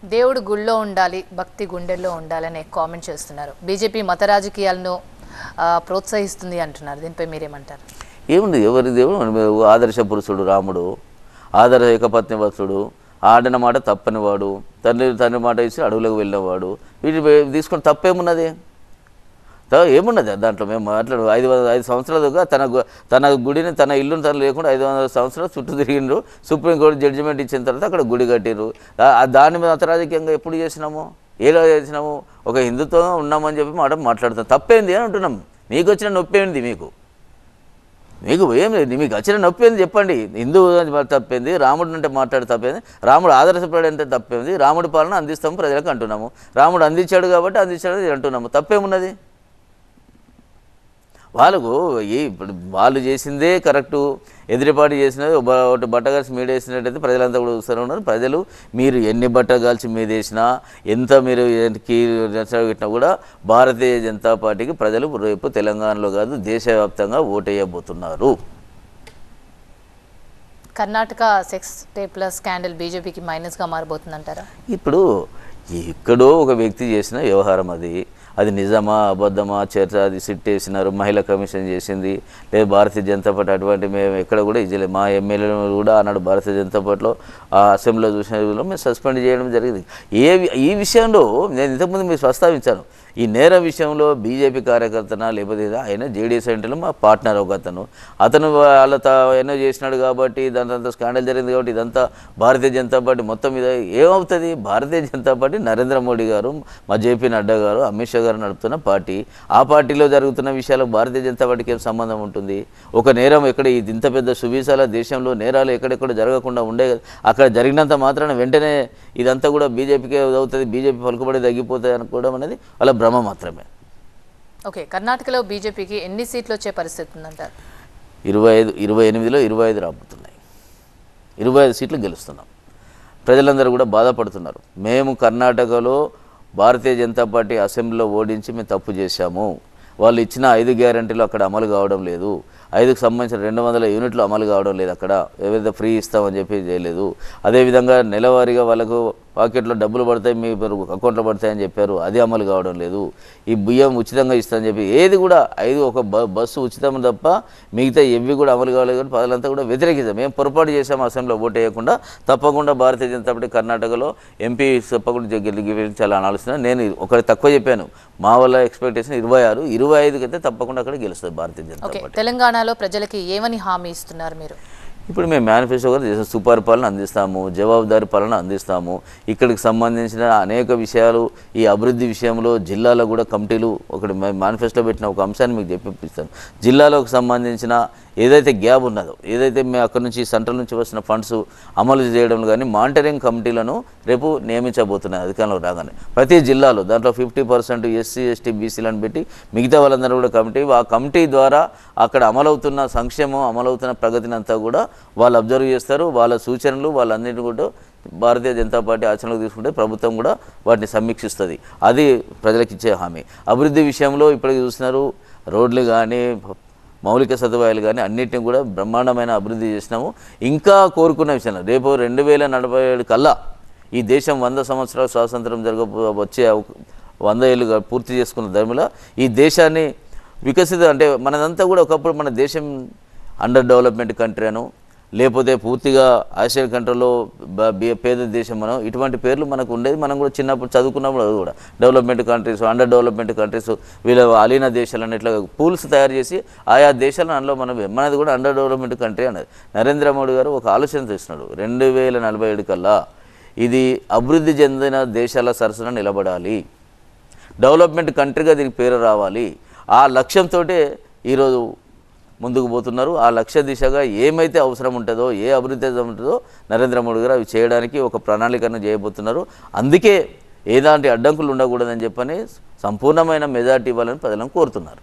దేవుడు గుళ్ళో ఉండాలి, భక్తి గుండెల్లో ఉండాలనే కామెంట్ చేస్తున్నారు. బీజేపీ మత రాజకీయాలను ప్రోత్సహిస్తుంది అంటున్నారు. దీనిపై మీరేమంటారు? ఏముంది, ఎవరి దేవుడు ఆదర్శ పురుషుడు రాముడు, ఆదర్శ ఏకపత్ని వత్సుడు, ఆడిన మాట తప్పనివాడు, తండ్రి మాట ఇచ్చి అడవులకు వెళ్ళినవాడు. వీటి తీసుకొని తప్పేమున్నది? ఏమున్నది దాంట్లో? మేము మాట్లాడు 5 సంవత్సరాలుగా తన గుడిని, తన ఇల్లుని తను లేకుండా 500 సంవత్సరాలు చుట్టూ తిరిగిండ్రు. సుప్రీంకోర్టు జడ్జిమెంట్ ఇచ్చిన తర్వాత అక్కడ గుడి కట్టిర్రు. దాని మీద అంతరాజకీయంగా ఎప్పుడు చేసినాము? ఏలా చేసినాము? ఒక హిందుత్వం ఉన్నామని చెప్పి మాట్లాడుతాం. తప్పేంది అని అంటున్నాం. మీకు వచ్చిన నొప్పి ఏంది? మీకు ఏం లేదు, మీకు వచ్చిన నొప్పి ఏంది చెప్పండి. హిందూ తప్పేంది? రాముడు అంటే మాట్లాడి తప్పేంది? రాముడు ఆదర్శపడంటే తప్పేంది? రాముడి పాలన అందిస్తాము ప్రజలకు అంటున్నాము. రాముడు అందించాడు కాబట్టి అందించాడు అంటున్నాము. తప్పేమున్నది? వాళ్ళకు ఇప్పుడు వాళ్ళు చేసిందే కరెక్టు, ఎదురుపాటు చేసినది ఒకటి బట్టగాల్చి మీద వేసినట్టయితే ప్రజలంతా కూడా చూస్తూనే ఉన్నారు. ప్రజలు మీరు ఎన్ని బట్టగాల్చి మీద వేసినా, ఎంత మీరు పెట్టినా కూడా భారతీయ జనతా పార్టీకి ప్రజలు రేపు తెలంగాణలో కాదు దేశవ్యాప్తంగా ఓటేయబోతున్నారు. కర్ణాటక సెక్స్ టేప్ల స్కాండల్ బీజేపీకి మైనస్గా మారబోతుందంటారా? ఇప్పుడు ఎక్కడో ఒక వ్యక్తి చేసిన వ్యవహారం అది నిజమా అబద్ధమా చర్చ, అది సిట్ వేసినారు, మహిళా కమిషన్ చేసింది, లేదు భారతీయ జనతా పార్టీ అటువంటి మేము ఎక్కడ కూడా ఇచ్చలేదు. మా ఎమ్మెల్యేలు కూడా అన్నాడు భారతీయ జనతా పార్టీలో ఆ అసెంబ్లీలో చూసిన మేము సస్పెండ్ చేయడం జరిగింది. ఈ విషయంలో నేను ఇంతకుముందు మీరు ప్రస్తావించాను. ఈ నేర విషయంలో బీజేపీ కార్యకర్తన లేకపోతే ఆయన జేడీఎస్ అంటే మా పార్ట్నర్ ఒక అతను వాళ్ళతో ఎన్నో చేసినాడు కాబట్టి దాంతో స్కాండల్ జరిగింది కాబట్టి ఇదంతా భారతీయ జనతా పార్టీ మొత్తం మీద ఏమవుతుంది? భారతీయ జనతా పార్టీ నరేంద్ర మోడీ గారు, మా జేపీ నడ్డా గారు, అమిత్ షా గారు నడుపుతున్న పార్టీ. ఆ పార్టీలో జరుగుతున్న విషయాలకు భారతీయ జనతా పార్టీకి ఏం సంబంధం ఉంటుంది? ఒక నేరం ఎక్కడ ఇంత పెద్ద సువిశాల దేశంలో నేరాలు ఎక్కడెక్కడ జరగకుండా ఉండే అక్కడ జరిగినంత మాత్రాన వెంటనే ఇదంతా కూడా బీజేపీకే అవుతుంది, బీజేపీ పలుకుబడి తగ్గిపోతుంది అనుకోవడం అనేది వాళ్ళ భ్రమ మాత్రమే. ఓకే, కర్ణాటకలో బీజేపీకి ఎన్ని సీట్లు వచ్చే పరిస్థితి ఉందంటారు? 28లో 25 రాబోతున్నాయి. 25 సీట్లు గెలుస్తున్నాం. ప్రజలందరూ కూడా బాధపడుతున్నారు. మేము కర్ణాటకలో భారతీయ జనతా పార్టీ అసెంబ్లీలో ఓడించి మేము తప్పు చేశాము. వాళ్ళు ఇచ్చిన 5 గ్యారంటీలు అక్కడ అమలు కావడం లేదు. 5కు సంబంధించిన 200 యూనిట్లు అమలు కావడం లేదు. అక్కడ ఏదైతే ఫ్రీ ఇస్తామని చెప్పి చేయలేదు. అదేవిధంగా నెలవారీగా వాళ్ళకు పాకెట్లో డబ్బులు పడతాయి, మీ అకౌంట్లో పడతాయని చెప్పారు, అది అమలు కావడం లేదు. ఈ బియ్యం ఉచితంగా ఇస్తామని చెప్పి ఏది కూడా 5 ఒక బస్సు ఉచితం తప్ప మిగతా ఎవి కూడా అమలు కావలేదు. కానీ ప్రజలంతా కూడా వ్యతిరేకిస్తాం. మేము పొరపాటు చేసాము అసెంబ్లీలో ఓటు వేయకుండా. తప్పకుండా భారతీయ జనతా పార్టీ కర్ణాటకలో ఎంపీ తప్పకుండా గెలిపించాలని ఆలోచన. నేను ఒకటి తక్కువ చెప్పాను, మా వల్ల ఎక్స్పెక్టేషన్ 26, 25కి అయితే తప్పకుండా అక్కడ గెలుస్తుంది భారతీయ జనతా పార్టీ. తెలంగాణలో ప్రజలకి ఏమని హామీ ఇస్తున్నారు మీరు? ఇప్పుడు మేము మేనిఫెస్టో కూడా చేసిన సుపరిపాలన అందిస్తాము, జవాబుదారీ పాలన అందిస్తాము. ఇక్కడికి సంబంధించిన అనేక విషయాలు, ఈ అభివృద్ధి విషయంలో జిల్లాలో కూడా కమిటీలు ఒకటి మేనిఫెస్టో పెట్టిన ఒక అంశాన్ని మీకు చెప్పిస్తాను. జిల్లాలోకి సంబంధించిన ఏదైతే గ్యాప్ ఉన్నదో, ఏదైతే మేము అక్కడ నుంచి సెంట్రల్ నుంచి వచ్చిన ఫండ్స్ అమలు చేయడం కానీ మానిటరింగ్ కమిటీలను రేపు నియమించబోతున్నాయి అధికారంలో రాగానే. ప్రతి జిల్లాలో దాంట్లో 50% ఎస్సీ ఎస్టీ బీసీలను పెట్టి మిగతా వాళ్ళందరూ కూడా ఆ కమిటీ ద్వారా అక్కడ అమలవుతున్న సంక్షేమం, అమలవుతున్న ప్రగతిని అంతా కూడా వాళ్ళు అబ్జర్వ్ చేస్తారు. వాళ్ళ సూచనలు వాళ్ళన్నింటినీ కూడా భారతీయ జనతా పార్టీ ఆచరణకు తీసుకుంటే ప్రభుత్వం కూడా వాటిని సమీక్షిస్తుంది. అది ప్రజలకు ఇచ్చే హామీ. అభివృద్ధి విషయంలో ఇప్పటికీ చూస్తున్నారు, రోడ్లు కానీ మౌలిక సదుపాయాలు కానీ అన్నింటినీ కూడా బ్రహ్మాండమైన అభివృద్ధి చేసినాము. ఇంకా కోరుకున్న విషయంలో రేపు 2047 కల్లా ఈ దేశం 100 సంవత్సరాల స్వాతంత్రం వచ్చే 100 ఏళ్ళు పూర్తి చేసుకున్న ధర్మిలా ఈ దేశాన్ని వికసిత అంటే మనదంతా కూడా ఒకప్పుడు మన దేశం అండర్ డెవలప్మెంట్ కంట్రీ అను, లేకపోతే పూర్తిగా ఆసియన్ కంట్రీలో పేద దేశం మనం, ఇటువంటి పేర్లు మనకు ఉండేది. మనం కూడా చిన్నప్పుడు చదువుకున్నప్పుడు అది కూడా development countries, under development countries, వీళ్ళ అలీన దేశాలను ఇట్లా పూల్స్ తయారు చేసి ఆయా దేశాలను అందులో మనది కూడా అండర్ డెవలప్మెంట్ కంట్రీ అన్నది. నరేంద్ర మోడీ గారు ఒక ఆలోచన చేస్తున్నాడు, 2047 కల్లా ఇది అభివృద్ధి చెందిన దేశాల సరసన నిలబడాలి, డెవలప్మెంట్ కంట్రీగా దీనికి పేరు రావాలి. ఆ లక్ష్యంతో ఈరోజు ముందుకు పోతున్నారు. ఆ లక్ష్య దిశగా ఏమైతే అవసరం ఉంటుందో, ఏ అభివృద్ధి ఉంటుందో నరేంద్ర మోడీ గారు అవి చేయడానికి ఒక ప్రణాళికను చేయబోతున్నారు. అందుకే ఏలాంటి అడ్డంకులు ఉండకూడదని చెప్పని సంపూర్ణమైన మెజార్టీ ఇవ్వాలని ప్రజలను కోరుతున్నారు.